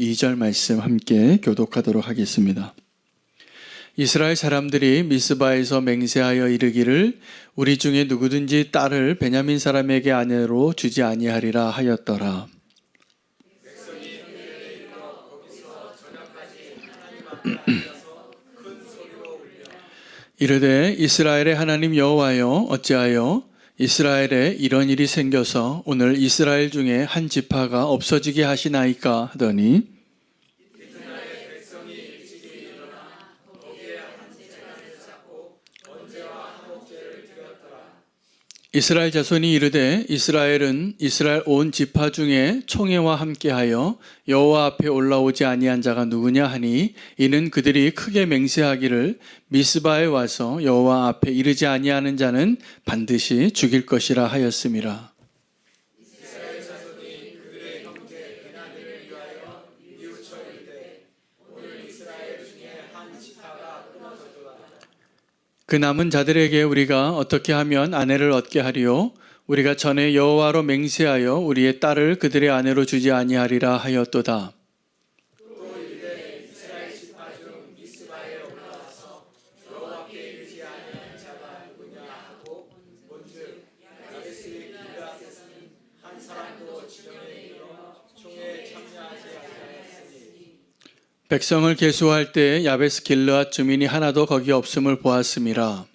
2절 말씀 함께 교독하도록 하겠습니다. 이스라엘 사람들이 미스바에서 맹세하여 이르기를 우리 중에 누구든지 딸을 베냐민 사람에게 아내로 주지 아니하리라 하였더라. 이르되 이스라엘의 하나님 여호와여 어찌하여 이스라엘에 이런 일이 생겨서 오늘 이스라엘 중에 한 지파가 없어지게 하시나이까 하더니 이스라엘 자손이 이르되 이스라엘은 이스라엘 온 지파 중에 총회와 함께하여 여호와 앞에 올라오지 아니한 자가 누구냐 하니 이는 그들이 크게 맹세하기를 미스바에 와서 여호와 앞에 이르지 아니하는 자는 반드시 죽일 것이라 하였음이라. 그 남은 자들에게 우리가 어떻게 하면 아내를 얻게 하리요? 우리가 전에 여호와로 맹세하여 우리의 딸을 그들의 아내로 주지 아니하리라 하였도다. 백성을 계수할 때 야베스 길르앗 주민이 하나도 거기 없음을 보았음이라.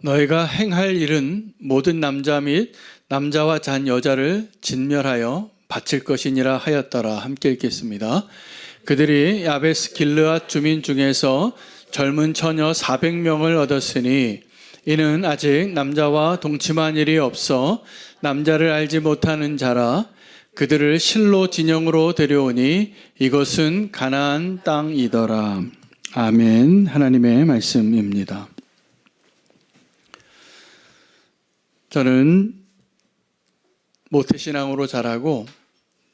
너희가 행할 일은 모든 남자 및 남자와 잔 여자를 진멸하여 바칠 것이니라 하였더라. 함께 읽겠습니다. 그들이 야베스 길르앗 주민 중에서 젊은 처녀 400명을 얻었으니 이는 아직 남자와 동침한 일이 없어 남자를 알지 못하는 자라. 그들을 실로 진영으로 데려오니 이것은 가나안 땅이더라. 아멘. 하나님의 말씀입니다. 저는 모태신앙으로 자라고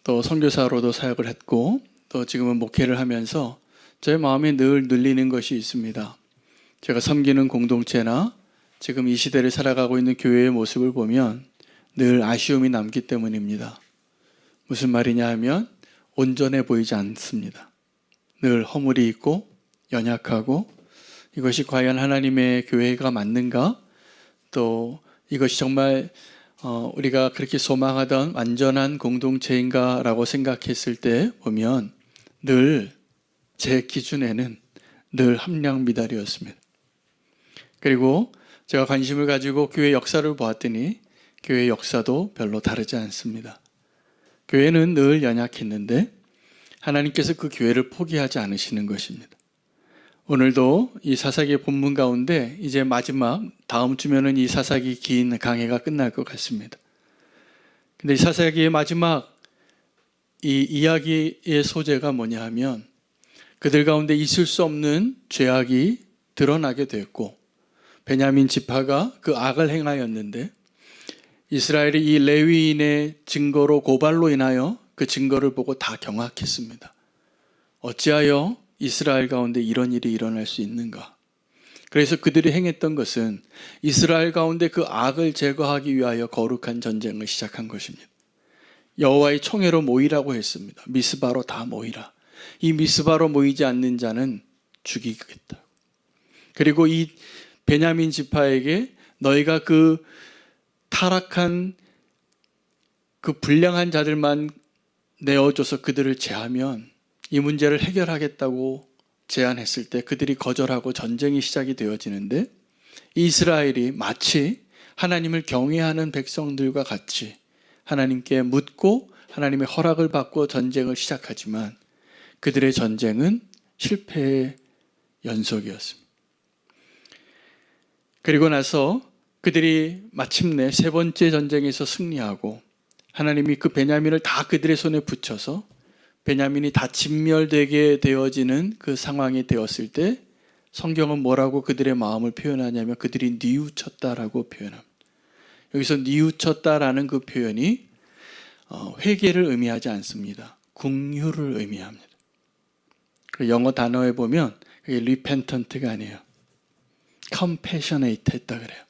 또 선교사로도 사역을 했고 또 지금은 목회를 하면서 제 마음에 늘 눌리는 것이 있습니다. 제가 섬기는 공동체나 지금 이 시대를 살아가고 있는 교회의 모습을 보면 늘 아쉬움이 남기 때문입니다. 무슨 말이냐 하면 온전해 보이지 않습니다. 늘 허물이 있고 연약하고 이것이 과연 하나님의 교회가 맞는가? 또 이것이 정말 우리가 그렇게 소망하던 완전한 공동체인가 라고 생각했을 때 보면 늘 제 기준에는 늘 함량 미달이었습니다. 그리고 제가 관심을 가지고 교회 역사를 보았더니 교회 역사도 별로 다르지 않습니다. 교회는 늘 연약했는데 하나님께서 그 교회를 포기하지 않으시는 것입니다. 오늘도 이 사사기의 본문 가운데 이제 마지막 다음 주면은 이 사사기 긴 강해가 끝날 것 같습니다. 근데 이 사사기의 마지막 이 이야기의 소재가 뭐냐 하면 그들 가운데 있을 수 없는 죄악이 드러나게 되었고 베냐민 지파가 그 악을 행하였는데 이스라엘이 이 레위인의 증거로 고발로 인하여 그 증거를 보고 다 경악했습니다. 어찌하여 이스라엘 가운데 이런 일이 일어날 수 있는가? 그래서 그들이 행했던 것은 이스라엘 가운데 그 악을 제거하기 위하여 거룩한 전쟁을 시작한 것입니다. 여호와의 총회로 모이라고 했습니다. 미스바로 다 모이라. 이 미스바로 모이지 않는 자는 죽이겠다. 그리고 이 베냐민 지파에게 너희가 그 타락한 그 불량한 자들만 내어줘서 그들을 제하면 이 문제를 해결하겠다고 제안했을 때 그들이 거절하고 전쟁이 시작이 되어지는데 이스라엘이 마치 하나님을 경외하는 백성들과 같이 하나님께 묻고 하나님의 허락을 받고 전쟁을 시작하지만 그들의 전쟁은 실패의 연속이었습니다. 그리고 나서 그들이 마침내 세 번째 전쟁에서 승리하고 하나님이 그 베냐민을 다 그들의 손에 붙여서 베냐민이 다 진멸되게 되어지는 그 상황이 되었을 때 성경은 뭐라고 그들의 마음을 표현하냐면 그들이 뉘우쳤다라고 표현합니다. 여기서 뉘우쳤다라는 그 표현이 회개를 의미하지 않습니다. 긍휼을 의미합니다. 그 영어 단어에 보면 그게 repentant가 아니에요. compassionate 했다 그래요.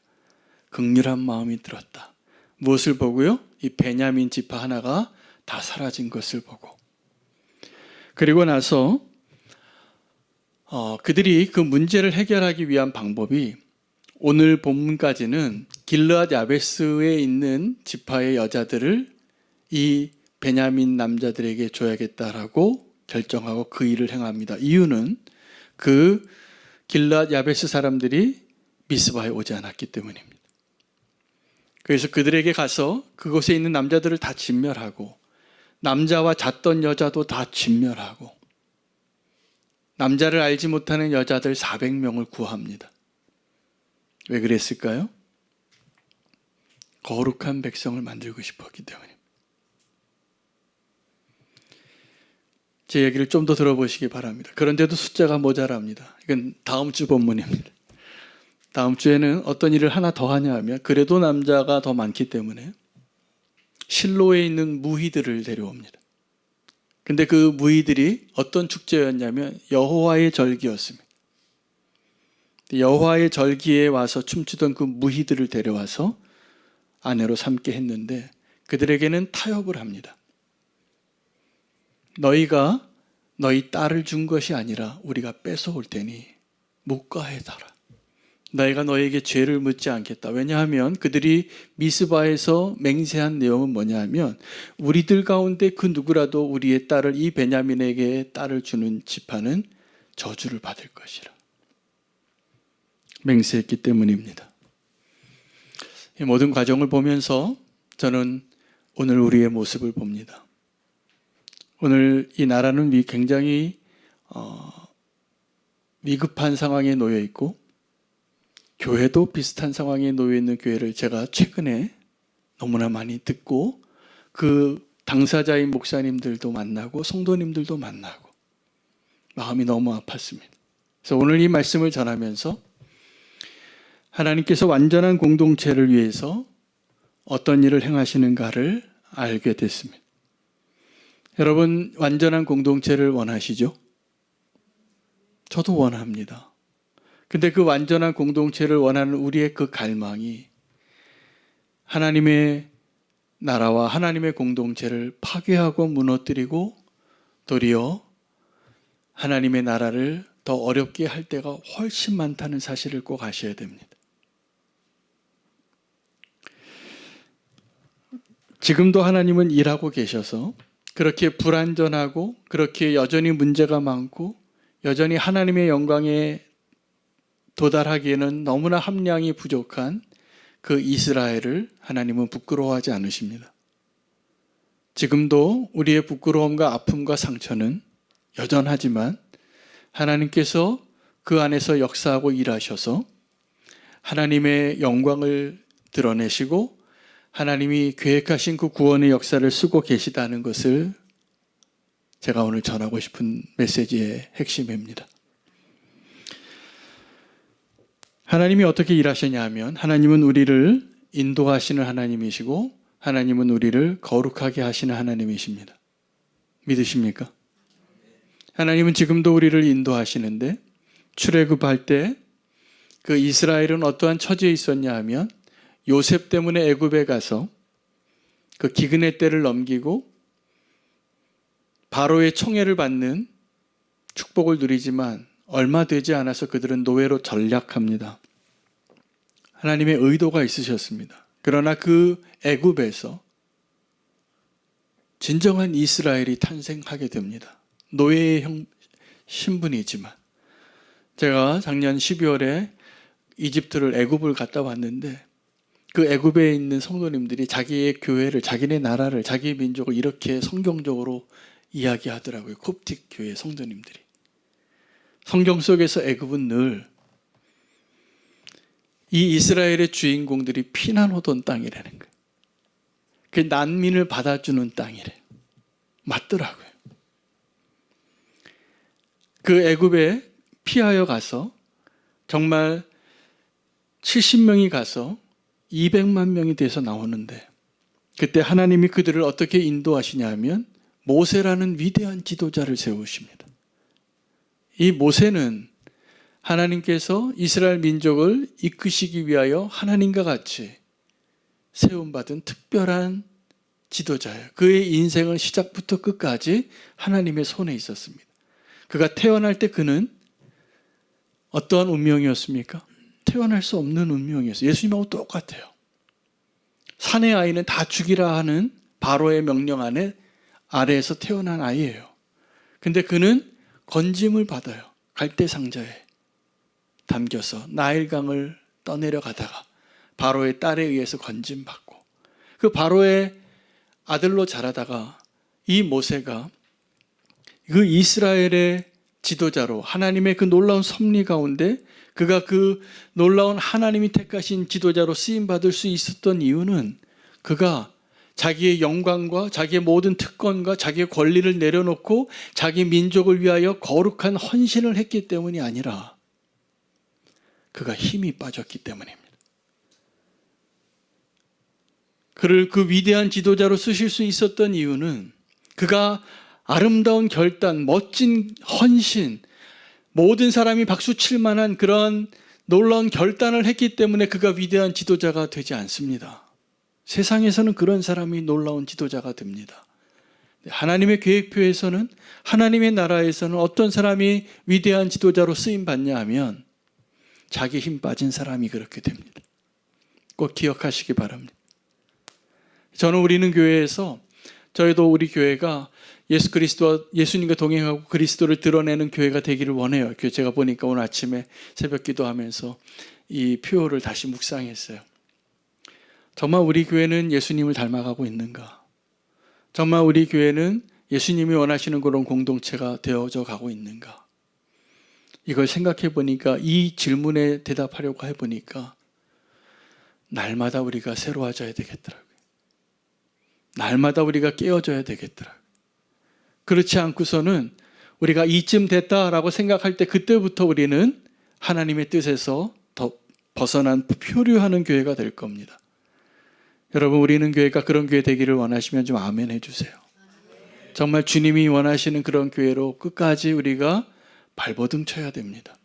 긍휼한 마음이 들었다. 무엇을 보고요? 이 베냐민 지파 하나가 다 사라진 것을 보고. 그리고 나서 그들이 그 문제를 해결하기 위한 방법이 오늘 본문까지는 길르앗 야베스에 있는 지파의 여자들을 이 베냐민 남자들에게 줘야겠다라고 결정하고 그 일을 행합니다. 이유는 그 길르앗 야베스 사람들이 미스바에 오지 않았기 때문입니다. 그래서 그들에게 가서 그곳에 있는 남자들을 다 진멸하고 남자와 잤던 여자도 다 진멸하고 남자를 알지 못하는 여자들 400명을 구합니다. 왜 그랬을까요? 거룩한 백성을 만들고 싶었기 때문입니다. 제 얘기를 좀 더 들어보시기 바랍니다. 그런데도 숫자가 모자랍니다. 이건 다음 주 본문입니다. 다음 주에는 어떤 일을 하나 더 하냐 하면 그래도 남자가 더 많기 때문에 실로에 있는 무희들을 데려옵니다. 근데 그 무희들이 어떤 축제였냐면 여호와의 절기였습니다. 여호와의 절기에 와서 춤추던 그 무희들을 데려와서 아내로 삼게 했는데 그들에게는 타협을 합니다. 너희가 너희 딸을 준 것이 아니라 우리가 뺏어올 테니 묵과해달라. 너희가 너에게 죄를 묻지 않겠다. 왜냐하면 그들이 미스바에서 맹세한 내용은 뭐냐 하면 우리들 가운데 그 누구라도 우리의 딸을 이 베냐민에게 딸을 주는 지파는 저주를 받을 것이라. 맹세했기 때문입니다. 이 모든 과정을 보면서 저는 오늘 우리의 모습을 봅니다. 오늘 이 나라는 굉장히 위급한 상황에 놓여 있고 교회도 비슷한 상황에 놓여 있는 교회를 제가 최근에 너무나 많이 듣고 그 당사자인 목사님들도 만나고 성도님들도 만나고 마음이 너무 아팠습니다. 그래서 오늘 이 말씀을 전하면서 하나님께서 완전한 공동체를 위해서 어떤 일을 행하시는가를 알게 됐습니다. 여러분 완전한 공동체를 원하시죠? 저도 원합니다. 근데 그 완전한 공동체를 원하는 우리의 그 갈망이 하나님의 나라와 하나님의 공동체를 파괴하고 무너뜨리고 도리어 하나님의 나라를 더 어렵게 할 때가 훨씬 많다는 사실을 꼭 아셔야 됩니다. 지금도 하나님은 일하고 계셔서 그렇게 불완전하고 그렇게 여전히 문제가 많고 여전히 하나님의 영광에 도달하기에는 너무나 함량이 부족한 그 이스라엘을 하나님은 부끄러워하지 않으십니다. 지금도 우리의 부끄러움과 아픔과 상처는 여전하지만 하나님께서 그 안에서 역사하고 일하셔서 하나님의 영광을 드러내시고 하나님이 계획하신 그 구원의 역사를 쓰고 계시다는 것을 제가 오늘 전하고 싶은 메시지의 핵심입니다. 하나님이 어떻게 일하시냐 하면 하나님은 우리를 인도하시는 하나님이시고 하나님은 우리를 거룩하게 하시는 하나님이십니다. 믿으십니까? 하나님은 지금도 우리를 인도하시는데 출애굽할 때 그 이스라엘은 어떠한 처지에 있었냐 하면 요셉 때문에 애굽에 가서 그 기근의 때를 넘기고 바로의 총애를 받는 축복을 누리지만 얼마 되지 않아서 그들은 노예로 전락합니다. 하나님의 의도가 있으셨습니다. 그러나 그 애굽에서 진정한 이스라엘이 탄생하게 됩니다. 노예의 신분이지만 제가 작년 12월에 이집트를 애굽을 갔다 왔는데 그 애굽에 있는 성도님들이 자기의 교회를, 자기네 나라를, 자기의 민족을 이렇게 성경적으로 이야기하더라고요. 콥틱 교회 성도님들이. 성경 속에서 애굽은 늘 이 이스라엘의 주인공들이 피난 오던 땅이라는 거예요. 그 난민을 받아주는 땅이래요. 맞더라고요. 그 애굽에 피하여 가서 정말 70명이 가서 200만 명이 돼서 나오는데 그때 하나님이 그들을 어떻게 인도하시냐 하면 모세라는 위대한 지도자를 세우십니다. 이 모세는 하나님께서 이스라엘 민족을 이끄시기 위하여 하나님과 같이 세움받은 특별한 지도자예요. 그의 인생은 시작부터 끝까지 하나님의 손에 있었습니다. 그가 태어날 때 그는 어떠한 운명이었습니까? 태어날 수 없는 운명이었어요. 예수님하고 똑같아요. 산의 아이는 다 죽이라 하는 바로의 명령 아래에서 태어난 아이예요. 근데 그는 건짐을 받아요. 갈대상자에 담겨서 나일강을 떠내려가다가 바로의 딸에 의해서 건짐받고, 그 바로의 아들로 자라다가 이 모세가 그 이스라엘의 지도자로 하나님의 그 놀라운 섭리 가운데 그가 그 놀라운 하나님이 택하신 지도자로 쓰임받을 수 있었던 이유는 그가 자기의 영광과 자기의 모든 특권과 자기의 권리를 내려놓고 자기 민족을 위하여 거룩한 헌신을 했기 때문이 아니라 그가 힘이 빠졌기 때문입니다. 그를 그 위대한 지도자로 쓰실 수 있었던 이유는 그가 아름다운 결단, 멋진 헌신, 모든 사람이 박수 칠 만한 그런 놀라운 결단을 했기 때문에 그가 위대한 지도자가 되지 않습니다. 세상에서는 그런 사람이 놀라운 지도자가 됩니다. 하나님의 계획표에서는, 하나님의 나라에서는 어떤 사람이 위대한 지도자로 쓰임받냐 하면 자기 힘 빠진 사람이 그렇게 됩니다. 꼭 기억하시기 바랍니다. 저는 우리는 교회에서, 저희도 우리 교회가 예수 그리스도와 예수님과 동행하고 그리스도를 드러내는 교회가 되기를 원해요. 제가 보니까 오늘 아침에 새벽 기도하면서 이 표를 다시 묵상했어요. 정말 우리 교회는 예수님을 닮아가고 있는가? 정말 우리 교회는 예수님이 원하시는 그런 공동체가 되어져 가고 있는가? 이걸 생각해 보니까, 이 질문에 대답하려고 해보니까 날마다 우리가 새로워져야 되겠더라고요. 날마다 우리가 깨어져야 되겠더라고요. 그렇지 않고서는 우리가 이쯤 됐다라고 생각할 때 그때부터 우리는 하나님의 뜻에서 더 벗어난 표류하는 교회가 될 겁니다. 여러분, 우리는 교회가 그런 교회 되기를 원하시면 좀 아멘 해주세요. 정말 주님이 원하시는 그런 교회로 끝까지 우리가 발버둥 쳐야 됩니다.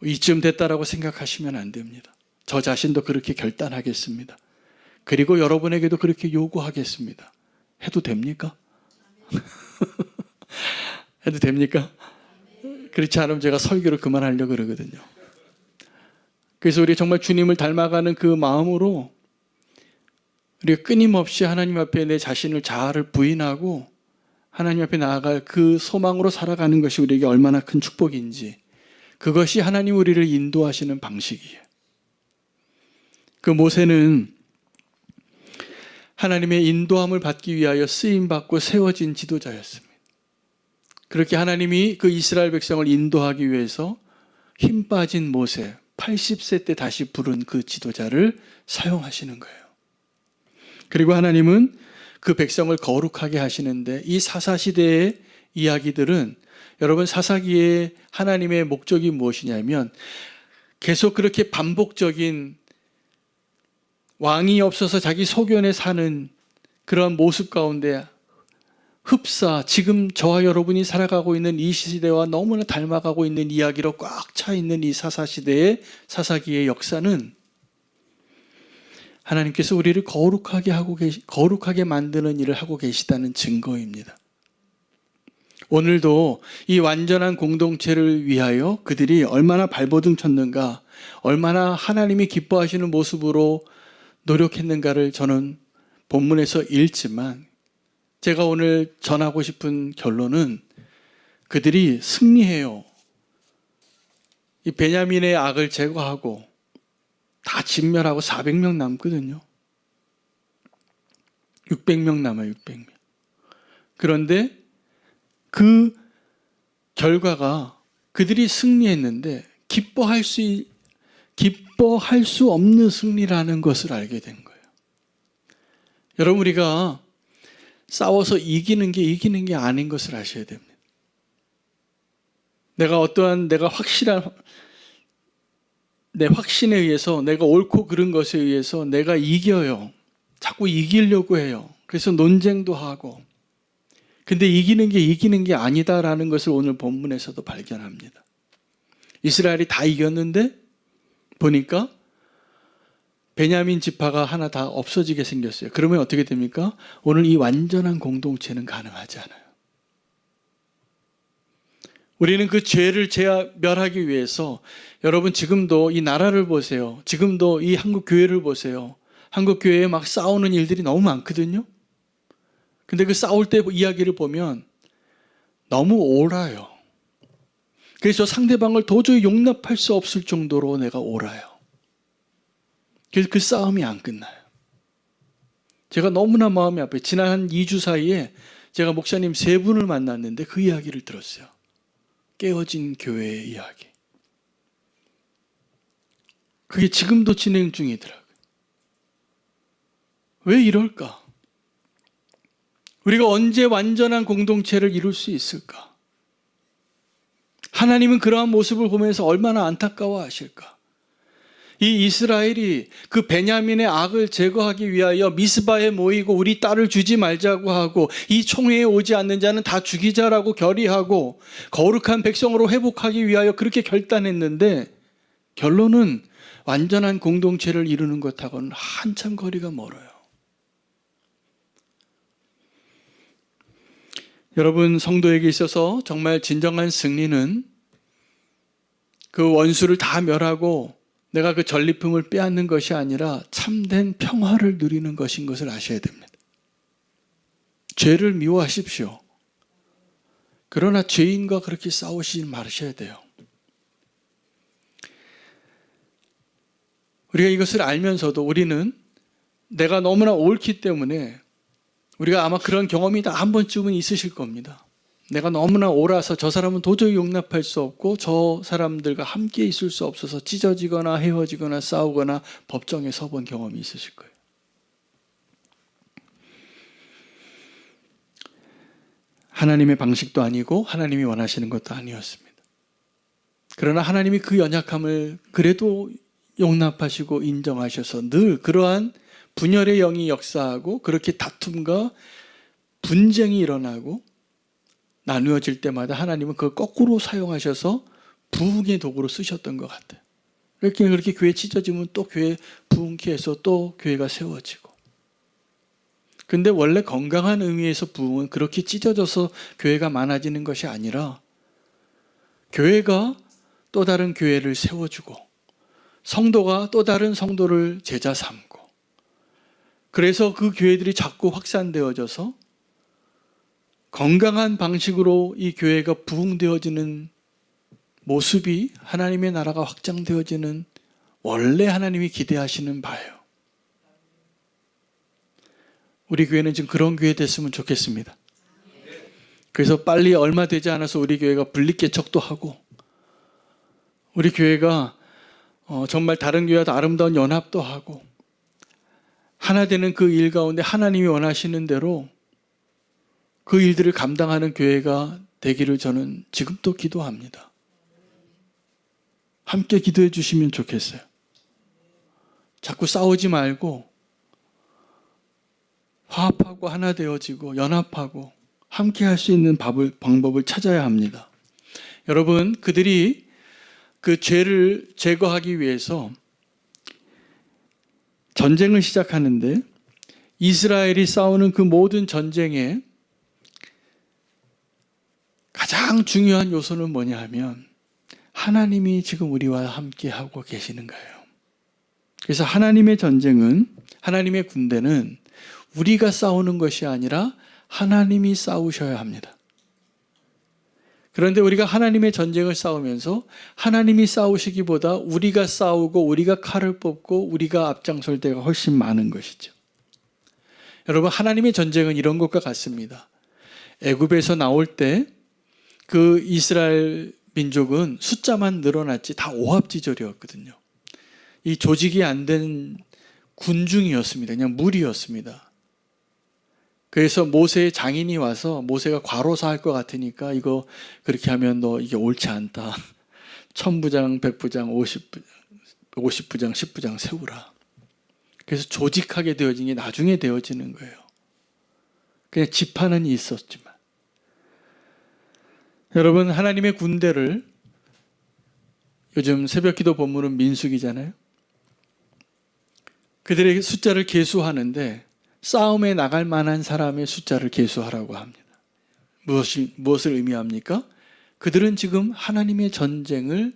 이쯤 됐다라고 생각하시면 안 됩니다. 저 자신도 그렇게 결단하겠습니다. 그리고 여러분에게도 그렇게 요구하겠습니다. 해도 됩니까? 해도 됩니까? 그렇지 않으면 제가 설교를 그만하려고 그러거든요. 그래서 우리 정말 주님을 닮아가는 그 마음으로 우리가 끊임없이 하나님 앞에 내 자신을 자아를 부인하고 하나님 앞에 나아갈 그 소망으로 살아가는 것이 우리에게 얼마나 큰 축복인지, 그것이 하나님 우리를 인도하시는 방식이에요. 그 모세는 하나님의 인도함을 받기 위하여 쓰임받고 세워진 지도자였습니다. 그렇게 하나님이 그 이스라엘 백성을 인도하기 위해서 힘 빠진 모세, 80세 때 다시 부른 그 지도자를 사용하시는 거예요. 그리고 하나님은 그 백성을 거룩하게 하시는데, 이 사사시대의 이야기들은, 여러분, 사사기의 하나님의 목적이 무엇이냐면 계속 그렇게 반복적인 왕이 없어서 자기 소견에 사는 그런 모습 가운데 흡사, 지금 저와 여러분이 살아가고 있는 이 시대와 너무나 닮아가고 있는 이야기로 꽉 차 있는 이 사사시대의 사사기의 역사는 하나님께서 우리를 거룩하게 만드는 일을 하고 계시다는 증거입니다. 오늘도 이 완전한 공동체를 위하여 그들이 얼마나 발버둥 쳤는가, 얼마나 하나님이 기뻐하시는 모습으로 노력했는가를 저는 본문에서 읽지만, 제가 오늘 전하고 싶은 결론은 그들이 승리해요. 이 베냐민의 악을 제거하고 다 진멸하고 400명 남거든요. 600명 남아요. 600명. 그런데 그 결과가 그들이 승리했는데 기뻐할 수 없는 승리라는 것을 알게 된 거예요. 여러분, 우리가 싸워서 이기는 게 아닌 것을 아셔야 됩니다. 내가 확실한 내 확신에 의해서, 내가 옳고 그른 것에 의해서 내가 이겨요. 자꾸 이기려고 해요. 그래서 논쟁도 하고. 근데 이기는 게 아니다라는 것을 오늘 본문에서도 발견합니다. 이스라엘이 다 이겼는데 보니까 베냐민 지파가 하나 다 없어지게 생겼어요. 그러면 어떻게 됩니까? 오늘 이 완전한 공동체는 가능하지 않아요. 우리는 그 죄를 멸하기 위해서 여러분 지금도 이 나라를 보세요. 지금도 이 한국 교회를 보세요. 한국 교회에 막 싸우는 일들이 너무 많거든요. 근데 그 싸울 때 이야기를 보면 너무 옳아요. 그래서 상대방을 도저히 용납할 수 없을 정도로 내가 옳아요. 그래서 그 싸움이 안 끝나요. 제가 너무나 마음이 아파요. 지난 한 2주 사이에 제가 목사님 3분을 만났는데 그 이야기를 들었어요. 깨어진 교회의 이야기. 그게 지금도 진행 중이더라고요. 왜 이럴까? 우리가 언제 완전한 공동체를 이룰 수 있을까? 하나님은 그러한 모습을 보면서 얼마나 안타까워하실까? 이 이스라엘이 그 베냐민의 악을 제거하기 위하여 미스바에 모이고 우리 딸을 주지 말자고 하고 이 총회에 오지 않는 자는 다 죽이자라고 결의하고 거룩한 백성으로 회복하기 위하여 그렇게 결단했는데 결론은 완전한 공동체를 이루는 것하고는 한참 거리가 멀어요. 여러분, 성도에게 있어서 정말 진정한 승리는 그 원수를 다 멸하고 내가 그 전리품을 빼앗는 것이 아니라 참된 평화를 누리는 것인 것을 아셔야 됩니다. 죄를 미워하십시오. 그러나 죄인과 그렇게 싸우시지 말으셔야 돼요. 우리가 이것을 알면서도 우리는 내가 너무나 옳기 때문에 우리가 아마 그런 경험이 다 한 번쯤은 있으실 겁니다. 내가 너무나 옳아서 저 사람은 도저히 용납할 수 없고 저 사람들과 함께 있을 수 없어서 찢어지거나 헤어지거나 싸우거나 법정에 서본 경험이 있으실 거예요. 하나님의 방식도 아니고 하나님이 원하시는 것도 아니었습니다. 그러나 하나님이 그 연약함을 그래도 용납하시고 인정하셔서 늘 그러한 분열의 영이 역사하고 그렇게 다툼과 분쟁이 일어나고 나누어질 때마다 하나님은 그걸 거꾸로 사용하셔서 부흥의 도구로 쓰셨던 것 같아요. 그렇게 교회 찢어지면 또 교회 부흥케 해서 또 교회가 세워지고. 근데 원래 건강한 의미에서 부흥은 그렇게 찢어져서 교회가 많아지는 것이 아니라 교회가 또 다른 교회를 세워주고 성도가 또 다른 성도를 제자 삼고 그래서 그 교회들이 자꾸 확산되어져서 건강한 방식으로 이 교회가 부흥되어지는 모습이 하나님의 나라가 확장되어지는 원래 하나님이 기대하시는 바예요. 우리 교회는 지금 그런 교회 됐으면 좋겠습니다. 그래서 빨리 얼마 되지 않아서 우리 교회가 분립개척도 하고 우리 교회가 정말 다른 교회와 아름다운 연합도 하고 하나 되는 그 일 가운데 하나님이 원하시는 대로 그 일들을 감당하는 교회가 되기를 저는 지금도 기도합니다. 함께 기도해 주시면 좋겠어요. 자꾸 싸우지 말고 화합하고 하나 되어지고 연합하고 함께 할 수 있는 방법을 찾아야 합니다. 여러분, 그들이 그 죄를 제거하기 위해서 전쟁을 시작하는데 이스라엘이 싸우는 그 모든 전쟁에 가장 중요한 요소는 뭐냐 하면 하나님이 지금 우리와 함께 하고 계시는 거예요. 그래서 하나님의 전쟁은, 하나님의 군대는 우리가 싸우는 것이 아니라 하나님이 싸우셔야 합니다. 그런데 우리가 하나님의 전쟁을 싸우면서 하나님이 싸우시기보다 우리가 싸우고 우리가 칼을 뽑고 우리가 앞장설 때가 훨씬 많은 것이죠. 여러분, 하나님의 전쟁은 이런 것과 같습니다. 애굽에서 나올 때 그 이스라엘 민족은 숫자만 늘어났지 다 오합지졸이었거든요. 이 조직이 안 된 군중이었습니다. 그냥 무리였습니다. 그래서 모세의 장인이 와서 모세가 과로사 할 것 같으니까 이거 그렇게 하면 너 이게 옳지 않다. 1000부장, 100부장, 50부장, 10부장 세우라. 그래서 조직하게 되어진 게 나중에 되어지는 거예요. 그냥 지파는 있었지만. 여러분, 하나님의 군대를, 요즘 새벽기도 본문은 민수기잖아요. 그들의 숫자를 계수하는데 싸움에 나갈 만한 사람의 숫자를 계수하라고 합니다. 무엇을 의미합니까? 그들은 지금 하나님의 전쟁을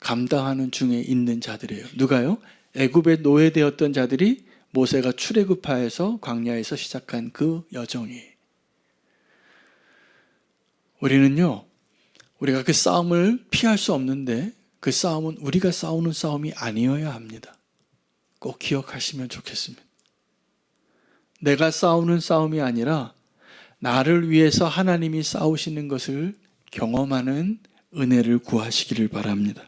감당하는 중에 있는 자들이에요. 누가요? 애굽에 노예되었던 자들이 모세가 출애굽하여서 광야에서 시작한 그 여정이에요. 우리는요, 우리가 그 싸움을 피할 수 없는데 그 싸움은 우리가 싸우는 싸움이 아니어야 합니다. 꼭 기억하시면 좋겠습니다. 내가 싸우는 싸움이 아니라 나를 위해서 하나님이 싸우시는 것을 경험하는 은혜를 구하시기를 바랍니다.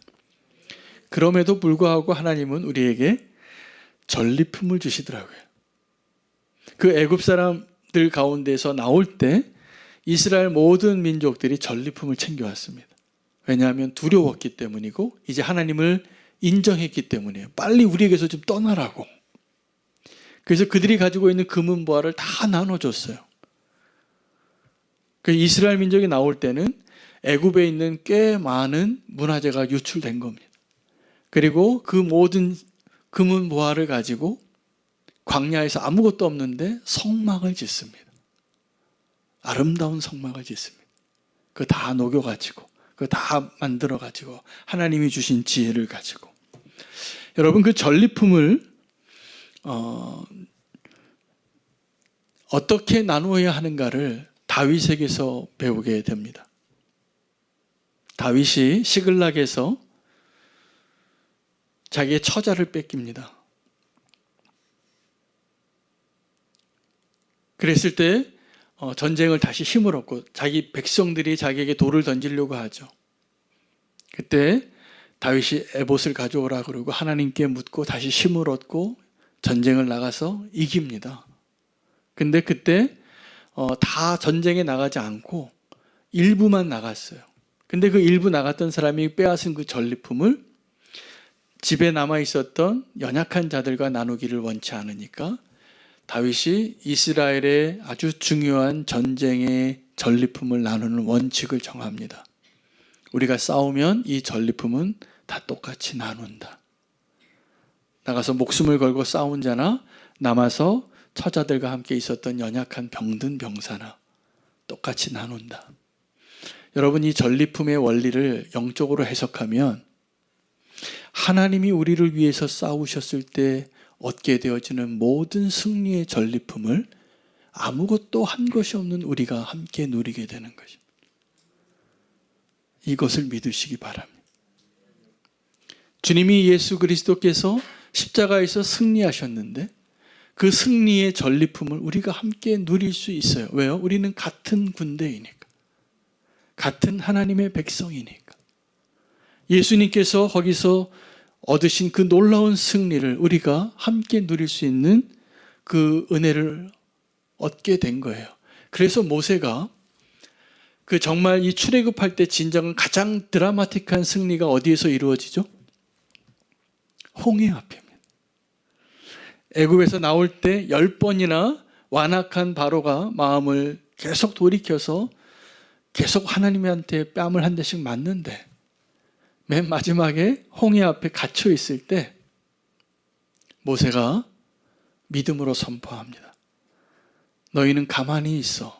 그럼에도 불구하고 하나님은 우리에게 전리품을 주시더라고요. 그 애굽 사람들 가운데서 나올 때 이스라엘 모든 민족들이 전리품을 챙겨왔습니다. 왜냐하면 두려웠기 때문이고 이제 하나님을 인정했기 때문이에요. 빨리 우리에게서 좀 떠나라고. 그래서 그들이 가지고 있는 금은 보화를 다 나눠줬어요. 그 이스라엘 민족이 나올 때는 애굽에 있는 꽤 많은 문화재가 유출된 겁니다. 그리고 그 모든 금은 보화를 가지고 광야에서 아무것도 없는데 성막을 짓습니다. 아름다운 성막을 짓습니다. 그거 다 녹여가지고, 그거 다 만들어가지고, 하나님이 주신 지혜를 가지고. 여러분, 그 전리품을 어떻게 나누어야 하는가를 다윗에게서 배우게 됩니다. 다윗이 시글락에서 자기의 처자를 뺏깁니다. 그랬을 때 전쟁을 다시 힘을 얻고 자기 백성들이 자기에게 돌을 던지려고 하죠. 그때 다윗이 에봇을 가져오라 그러고 하나님께 묻고 다시 힘을 얻고 전쟁을 나가서 이깁니다. 근데 그때 다 전쟁에 나가지 않고 일부만 나갔어요. 근데 그 일부 나갔던 사람이 빼앗은 그 전리품을 집에 남아 있었던 연약한 자들과 나누기를 원치 않으니까 다윗이 이스라엘의 아주 중요한 전쟁의 전리품을 나누는 원칙을 정합니다. 우리가 싸우면 이 전리품은 다 똑같이 나눈다. 나가서 목숨을 걸고 싸운 자나 남아서 처자들과 함께 있었던 연약한 병든 병사나 똑같이 나눈다. 여러분, 이 전리품의 원리를 영적으로 해석하면 하나님이 우리를 위해서 싸우셨을 때 얻게 되어지는 모든 승리의 전리품을 아무것도 한 것이 없는 우리가 함께 누리게 되는 것입니다. 이것을 믿으시기 바랍니다. 주님이 예수 그리스도께서 십자가에서 승리하셨는데 그 승리의 전리품을 우리가 함께 누릴 수 있어요. 왜요? 우리는 같은 군대이니까. 같은 하나님의 백성이니까. 예수님께서 거기서 얻으신 그 놀라운 승리를 우리가 함께 누릴 수 있는 그 은혜를 얻게 된 거예요. 그래서 모세가 그 정말 이 출애굽할 때 진정한 가장 드라마틱한 승리가 어디에서 이루어지죠? 홍해 앞입니다. 애굽에서 나올 때 10번이나 완악한 바로가 마음을 계속 돌이켜서 계속 하나님한테 뺨을 한 대씩 맞는데 맨 마지막에 홍해 앞에 갇혀 있을 때 모세가 믿음으로 선포합니다. 너희는 가만히 있어.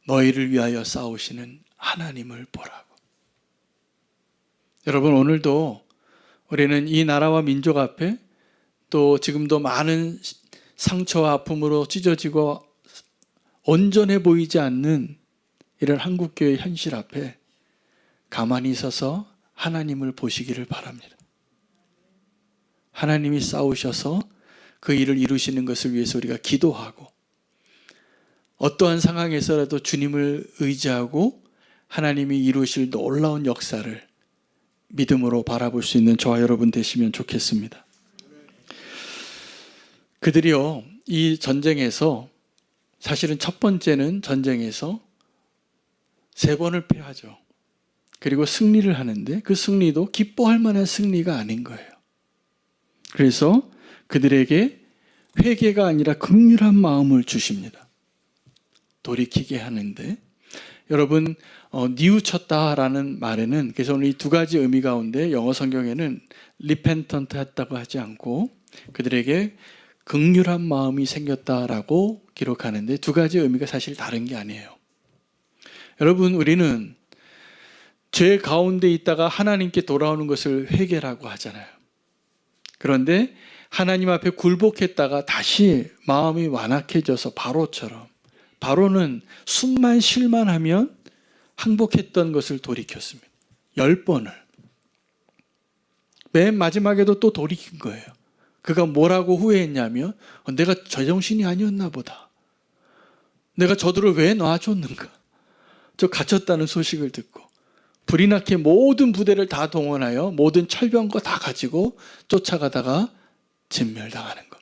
너희를 위하여 싸우시는 하나님을 보라고. 여러분, 오늘도 우리는 이 나라와 민족 앞에 또 지금도 많은 상처와 아픔으로 찢어지고 온전해 보이지 않는 이런 한국교회 현실 앞에 가만히 서서 하나님을 보시기를 바랍니다. 하나님이 싸우셔서 그 일을 이루시는 것을 위해서 우리가 기도하고 어떠한 상황에서라도 주님을 의지하고 하나님이 이루실 놀라운 역사를 믿음으로 바라볼 수 있는 저와 여러분 되시면 좋겠습니다. 그들이요, 이 전쟁에서 사실은 첫 번째는 전쟁에서 3번을 패하죠. 그리고 승리를 하는데 그 승리도 기뻐할 만한 승리가 아닌 거예요. 그래서 그들에게 회개가 아니라 긍휼한 마음을 주십니다. 돌이키게 하는데 여러분 뉘우쳤다라는 말에는 그래서 오늘 이 두 가지 의미 가운데 영어 성경에는 repentant 했다고 하지 않고 그들에게 긍휼한 마음이 생겼다라고 기록하는데 두 가지 의미가 사실 다른 게 아니에요. 여러분 우리는 죄 가운데 있다가 하나님께 돌아오는 것을 회개라고 하잖아요. 그런데 하나님 앞에 굴복했다가 다시 마음이 완악해져서 바로처럼 바로는 숨만 쉴만 하면 항복했던 것을 돌이켰습니다. 10번을. 맨 마지막에도 또 돌이킨 거예요. 그가 뭐라고 후회했냐면 내가 제정신이 아니었나 보다. 내가 저들을 왜 놔줬는가. 저 갇혔다는 소식을 듣고 불이 나게 모든 부대를 다 동원하여 모든 철병거 다 가지고 쫓아가다가 진멸당하는 것.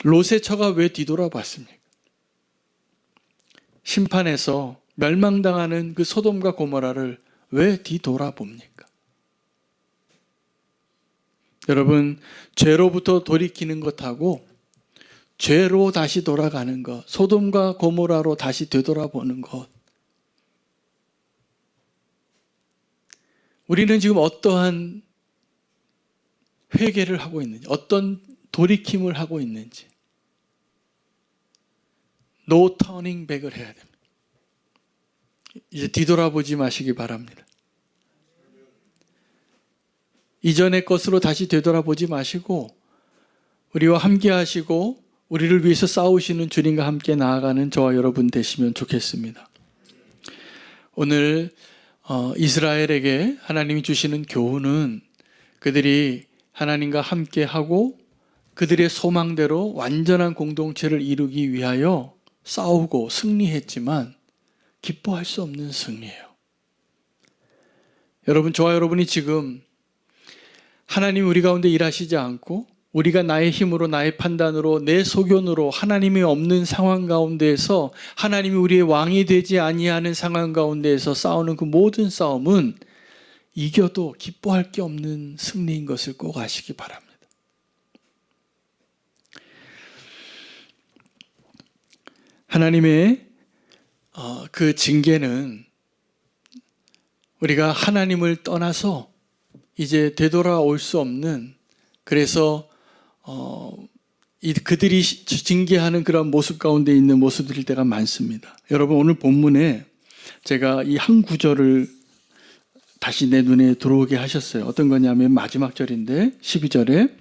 롯의 처가 왜 뒤돌아봤습니까? 심판에서 멸망당하는 그 소돔과 고모라를 왜 뒤돌아봅니까? 여러분, 죄로부터 돌이키는 것하고 죄로 다시 돌아가는 것, 소돔과 고모라로 다시 되돌아보는 것. 우리는 지금 어떠한 회개를 하고 있는지, 어떤 돌이킴을 하고 있는지. No turning back을 해야 됩니다. 이제 뒤돌아보지 마시기 바랍니다. 이전의 것으로 다시 되돌아보지 마시고 우리와 함께 하시고 우리를 위해서 싸우시는 주님과 함께 나아가는 저와 여러분 되시면 좋겠습니다. 오늘 이스라엘에게 하나님이 주시는 교훈은 그들이 하나님과 함께하고 그들의 소망대로 완전한 공동체를 이루기 위하여 싸우고 승리했지만 기뻐할 수 없는 승리예요. 여러분, 저와 여러분이 지금 하나님이 우리 가운데 일하시지 않고 우리가 나의 힘으로 나의 판단으로 내 소견으로 하나님이 없는 상황 가운데에서 하나님이 우리의 왕이 되지 아니하는 상황 가운데에서 싸우는 그 모든 싸움은 이겨도 기뻐할 게 없는 승리인 것을 꼭 아시기 바랍니다. 하나님의 그 징계는 우리가 하나님을 떠나서 이제 되돌아올 수 없는, 그래서 그들이 징계하는 그런 모습 가운데 있는 모습들일 때가 많습니다. 여러분, 오늘 본문에 제가 이 한 구절을 다시 내 눈에 들어오게 하셨어요. 어떤 거냐면 마지막 절인데 12절에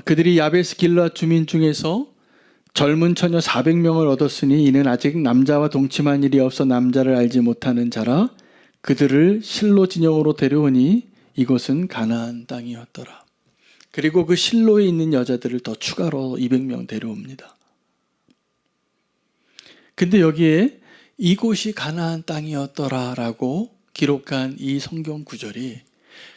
그들이 야베스 길르앗 주민 중에서 젊은 처녀 400명을 얻었으니 이는 아직 남자와 동침한 일이 없어 남자를 알지 못하는 자라. 그들을 실로 진영으로 데려오니 이곳은 가나안 땅이었더라. 그리고 그 실로에 있는 여자들을 더 추가로 200명 데려옵니다. 근데 여기에 이곳이 가나안 땅이었더라라고 기록한 이 성경 구절이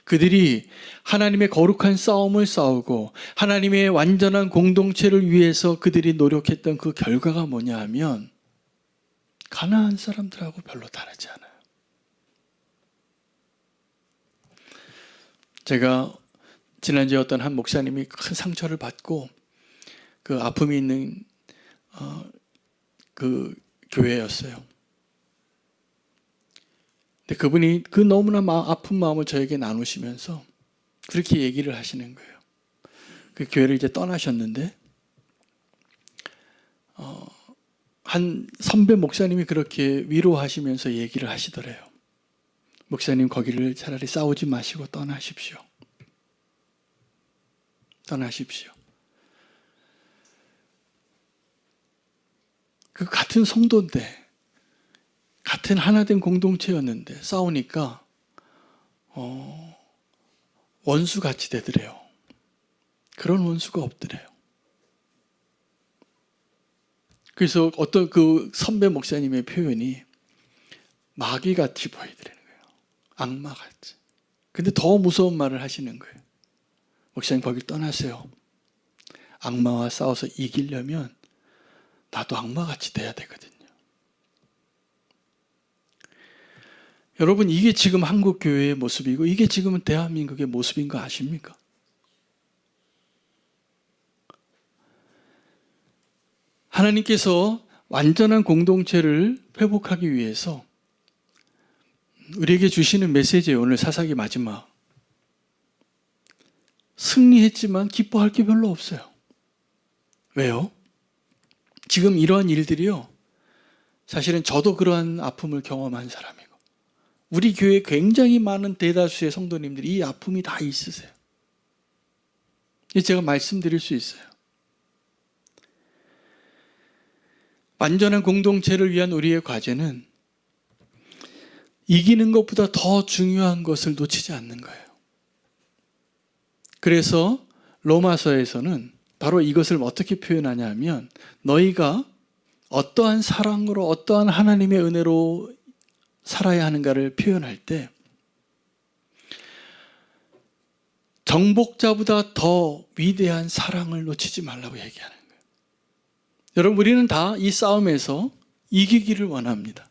그들이 하나님의 거룩한 싸움을 싸우고 하나님의 완전한 공동체를 위해서 그들이 노력했던 그 결과가 뭐냐 하면 가나안 사람들하고 별로 다르지 않아요. 제가 지난주에 어떤 한 목사님이 큰 상처를 받고 그 아픔이 있는 그 교회였어요. 근데 그분이 그 너무나 아픈 마음을 저에게 나누시면서 그렇게 얘기를 하시는 거예요. 그 교회를 이제 떠나셨는데 한 선배 목사님이 그렇게 위로하시면서 얘기를 하시더래요. 목사님, 거기를 차라리 싸우지 마시고 떠나십시오. 떠나십시오. 그 같은 성도인데 같은 하나된 공동체였는데 싸우니까 원수같이 되더래요. 그런 원수가 없더래요. 그래서 어떤 그 선배 목사님의 표현이 마귀같이 보이더라는 거예요. 악마같이. 근데 더 무서운 말을 하시는 거예요. 목사님, 거길 떠나세요. 악마와 싸워서 이기려면 나도 악마같이 돼야 되거든요. 여러분, 이게 지금 한국 교회의 모습이고 이게 지금은 대한민국의 모습인 거 아십니까? 하나님께서 완전한 공동체를 회복하기 위해서 우리에게 주시는 메시지예요. 오늘 사사기 마지막. 승리했지만 기뻐할 게 별로 없어요. 왜요? 지금 이러한 일들이요. 사실은 저도 그러한 아픔을 경험한 사람이고 우리 교회에 굉장히 많은 대다수의 성도님들이 이 아픔이 다 있으세요. 제가 말씀드릴 수 있어요. 완전한 공동체를 위한 우리의 과제는 이기는 것보다 더 중요한 것을 놓치지 않는 거예요. 그래서 로마서에서는 바로 이것을 어떻게 표현하냐 하면 너희가 어떠한 사랑으로 어떠한 하나님의 은혜로 살아야 하는가를 표현할 때 정복자보다 더 위대한 사랑을 놓치지 말라고 얘기하는 거예요. 여러분, 우리는 다 이 싸움에서 이기기를 원합니다.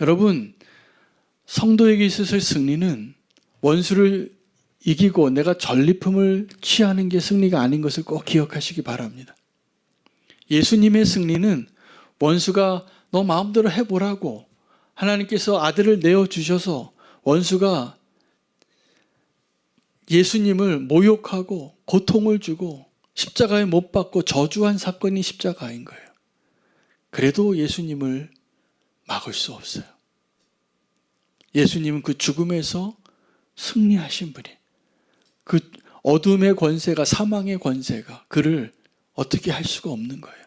여러분, 성도에게 있어서의 승리는 원수를 이기고 내가 전리품을 취하는 게 승리가 아닌 것을 꼭 기억하시기 바랍니다. 예수님의 승리는 원수가 너 마음대로 해보라고 하나님께서 아들을 내어주셔서 원수가 예수님을 모욕하고 고통을 주고 십자가에 못 박고 저주한 사건이 십자가인 거예요. 그래도 예수님을 막을 수 없어요. 예수님은 그 죽음에서 승리하신 분이 그 어둠의 권세가 사망의 권세가 그를 어떻게 할 수가 없는 거예요.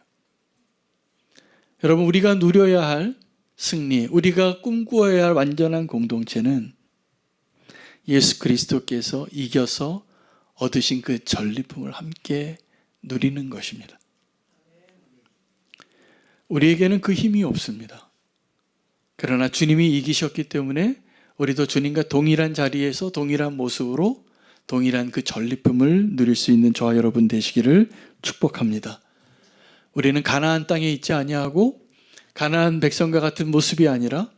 여러분, 우리가 누려야 할 승리, 우리가 꿈꾸어야 할 완전한 공동체는 예수 그리스도께서 이겨서 얻으신 그 전리품을 함께 누리는 것입니다. 우리에게는 그 힘이 없습니다. 그러나 주님이 이기셨기 때문에 우리도 주님과 동일한 자리에서 동일한 모습으로 동일한 그 전리품을 누릴 수 있는 저와 여러분 되시기를 축복합니다. 우리는 가나안 땅에 있지 아니하고 가나안 백성과 같은 모습이 아니라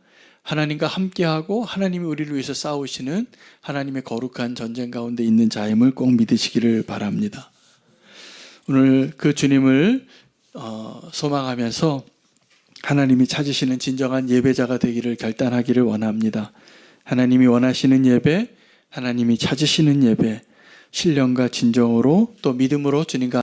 하나님과 함께하고 하나님이 우리를 위해서 싸우시는 하나님의 거룩한 전쟁 가운데 있는 자임을 꼭 믿으시기를 바랍니다. 오늘 그 주님을 소망하면서 하나님이 찾으시는 진정한 예배자가 되기를 결단하기를 원합니다. 하나님이 원하시는 예배, 하나님이 찾으시는 예배, 신령과 진정으로 또 믿음으로 주님과